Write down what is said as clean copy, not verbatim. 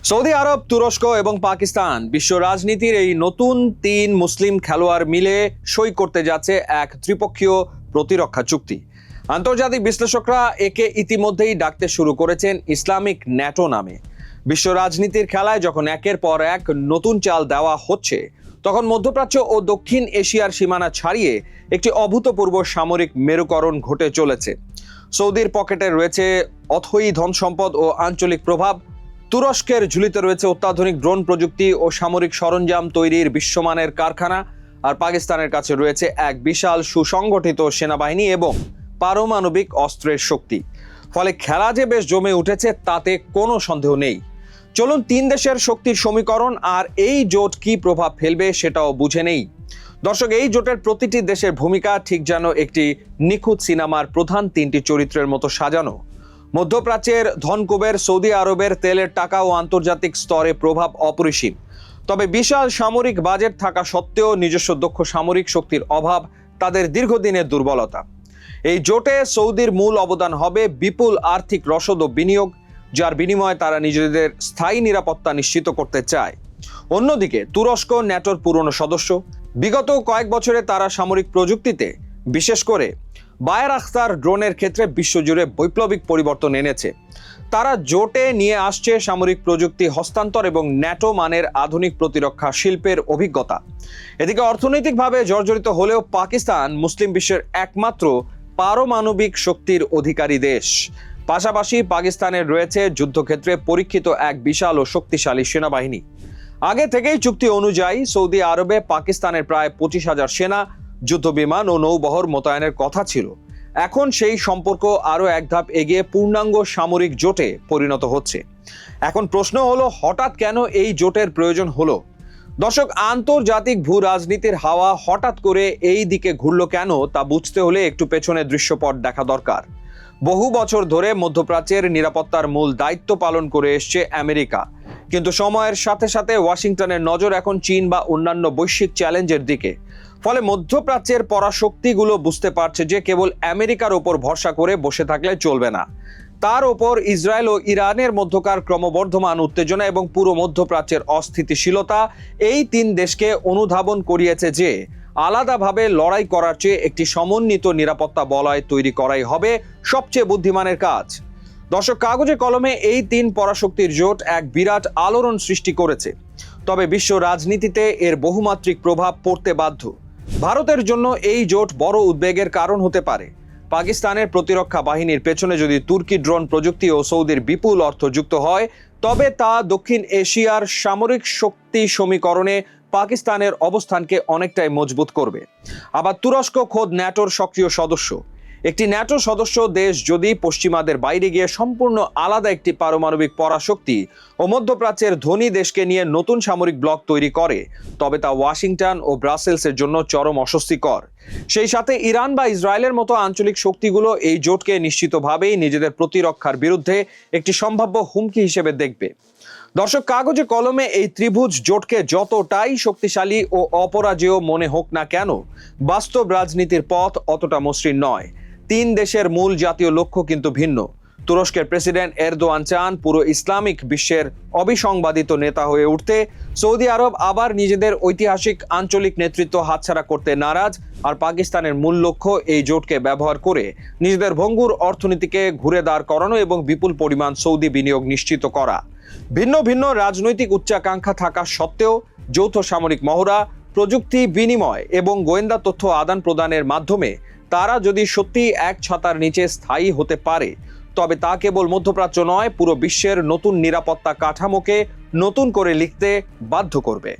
Saudi আরব, তুরস্ক এবং পাকিস্তান বিশ্ব রাজনীতির এই নতুন তিন মুসলিম খেলোয়াড় মিলে সই করতে যাচ্ছে এক ত্রিপক্ষীয় প্রতিরক্ষা চুক্তি। আন্তর্জাতিক বিশ্লেষকরা একে ইতিমধ্যেই ডাকতে শুরু করেছেন ইসলামিক ন্যাটো নামে। বিশ্ব রাজনীতির খেলায় যখন একের পর এক নতুন চাল দেওয়া হচ্ছে, তখন মধ্যপ্রাচ্য ও দক্ষিণ এশিয়ার সীমানা ছাড়িয়ে একটি অভূতপূর্ব সামরিক মেরুকরণ ঘটে চলেছে। সৌদির পকেটে রয়েছে অথৈ ধন সম্পদ ও আঞ্চলিক প্রভাব, তুরস্কের ঝুলিতে রয়েছে অত্যাধুনিক ড্রোন প্রযুক্তি ও সামরিক সরঞ্জাম তৈরির বিশ্বমানের কারখানা, আর পাকিস্তানের কাছে রয়েছে এক বিশাল সুসংগঠিত সেনাবাহিনী এবং পারমাণবিক অস্ত্রের শক্তি। ফলে খেলা যে বেশ জমে উঠেছে তাতে কোনো সন্দেহ নেই। চলুন তিন দেশের শক্তির সমীকরণ আর এই জোট কি প্রভাব ফেলবে সেটাও বুঝে নেই। দর্শক, এই জোটের প্রতিটি দেশের ভূমিকা ঠিক যেন একটি নিখুঁত সিনেমার প্রধান তিনটি চরিত্রের মতো সাজানো। মধ্যপ্রাচ্যের ধনকুবের সৌদি আরবের তেলের টাকা ও আন্তর্জাতিক স্তরে প্রভাব অপরিসীম। তবে বিশাল সামরিক বাজেট থাকা সত্ত্বেও নিজস্ব দক্ষ সামরিক শক্তির অভাব তাদের দীর্ঘদিনের দুর্বলতা। এই জোটে সৌদির মূল অবদান হবে বিপুল আর্থিক রসদ ও বিনিয়োগ, যার বিনিময়ে তারা নিজেদের স্থায়ী নিরাপত্তা নিশ্চিত করতে চায়। অন্যদিকে তুরস্ক ন্যাটোর পুরনো সদস্য। বিগত কয়েক বছরে তারা সামরিক প্রযুক্তিতে, বিশেষ করে বায়ারাক্তার ড্রোনের ক্ষেত্রে বিশ্বজুড়ে বৈপ্লবিক পরিবর্তন এনেছে। তারা জোটে নিয়ে আসছে সামরিক প্রযুক্তি হস্তান্তর এবং ন্যাটো মানের আধুনিক প্রতিরক্ষা শিল্পের অভিজ্ঞতা। এদিকে অর্থনৈতিকভাবে জর্জরিত হলেও পাকিস্তান মুসলিম বিশ্বের একমাত্র পারমাণবিক শক্তির অধিকারী দেশ। পাশাপাশি পাকিস্তানের রয়েছে যুদ্ধক্ষেত্রে পরীক্ষিত এক বিশাল ও শক্তিশালী সেনাবাহিনী। আগে থেকেই চুক্তি অনুযায়ী সৌদি আরবে পাকিস্তানের প্রায় 25,000 সেনা, যুদ্ধবিমান ও নৌবহর মোতায়েনের কথা ছিল। এখন সেই সম্পর্ক আরো এক ধাপ এগিয়ে পূর্ণাঙ্গ সামরিক জোটে পরিণত হচ্ছে। এখন প্রশ্ন হলো, হঠাৎ কেন এই জোটের প্রয়োজন হলো? দর্শক, আন্তর্জাতিক ভূ রাজনীতির হাওয়া হঠাৎ করে এই দিকে ঘুরল কেন তা বুঝতে হলে একটু পেছনের দৃশ্যপট দেখা দরকার। বহু বছর ধরে মধ্যপ্রাচ্যের নিরাপত্তার মূল দায়িত্ব পালন করে এসছে আমেরিকা, কিন্তু সময়ের সাথে সাথে ওয়াশিংটনের নজর এখন চীন বা অন্যান্য বৈশ্বিক চ্যালেঞ্জের দিকে। ফলে মধ্যপ্রাচ্যের পরাশক্তিগুলো বুঝতে পারছে যে কেবল আমেরিকার ওপর ভরসা করে বসে থাকলে চলবে না। তার ওপর ইসরায়েল ও ইরানের মধ্যকার ক্রমবর্ধমান উত্তেজনা এবং পুরো মধ্যপ্রাচ্যের অস্থিতিশীলতা এই তিন দেশকে অনুধাবন করিয়েছে যে আলাদাভাবে লড়াই করার চেয়ে একটি সমন্বিত নিরাপত্তা বলয় তৈরি করাই হবে সবচেয়ে বুদ্ধিমানের কাজ। দর্শক, কাগজে কলমে এই তিন পরাশক্তির জোট এক বিরাট আলোড়ন সৃষ্টি করেছে, তবে বিশ্ব রাজনীতিতে এর বহুমাত্রিক প্রভাব পড়তে বাধ্য। ভারতের জন্য এই জোট বড় উদ্বেগের কারণ হতে পারে। পাকিস্তানের প্রতিরক্ষা বাহিনীর পেছনে যদি তুর্কি ড্রোন প্রযুক্তি ও সৌদির বিপুল অর্থ যুক্ত হয়, তবে তা দক্ষিণ এশিয়ার সামরিক শক্তি সমীকরণে পাকিস্তানের অবস্থানকে অনেকটাই মজবুত করবে। আবার তুরস্ক খোদ ন্যাটোর সক্রিয় সদস্য। একটি ন্যাটো সদস্য দেশ যদি পশ্চিমাদের বাইরে গিয়ে সম্পূর্ণ আলাদা একটি পারমাণবিক পরাশক্তি ও মধ্যপ্রাচ্যের ধনী দেশকে নিয়ে নতুন সামরিক ব্লক তৈরি করে, তবে তা ওয়াশিংটন ও ব্রাসেলসের জন্য চরম অস্বস্তিকর। সেই সাথে ইরান বা ইসরায়েলের মতো আঞ্চলিক শক্তিগুলো এই জোটকে নিশ্চিতভাবেই নিজেদের প্রতিরক্ষার বিরুদ্ধে একটি সম্ভাব্য হুমকি হিসেবে দেখবে। দর্শক, কাগজে কলমে এই ত্রিভুজ জোটকে যতটাই শক্তিশালী ও অপরাজেয় মনে হোক না কেন, বাস্তব রাজনীতির পথ অতটা মসৃণ নয়। তিন দেশের মূল জাতীয় লক্ষ্য কিন্তু ভিন্ন। তুরস্কের প্রেসিডেন্ট এরদোয়ান চান পুরো ইসলামিক বিশ্বের অবিসংবাদিত নেতা হয়ে উঠতে। সৌদি আরব আবার নিজেদের ঐতিহাসিক আঞ্চলিক নেতৃত্ব হাতছাড়া করতে নারাজ। আর পাকিস্তানের মূল লক্ষ্য এই জোটকে ব্যবহার করে নিজেদের ভঙ্গুর অর্থনীতিকে ঘুরে দাঁড় করানো এবং বিপুল পরিমাণ সৌদি বিনিয়োগ নিশ্চিত করা। ভিন্ন ভিন্ন রাজনৈতিক উচ্চাকাঙ্ক্ষা থাকা সত্ত্বেও যৌথ সামরিক মহড়া, প্রযুক্তি বিনিময় এবং গোয়েন্দা তথ্য আদান প্রদানের মাধ্যমে তারা যদি সত্যি এক ছাতার নিচে স্থায়ী হতে পারে, তবে তা কেবল মধ্যপ্রাচ্য নয়, পুরো বিশ্বের নতুন নিরাপত্তা কাঠামোকে নতুন করে লিখতে বাধ্য করবে।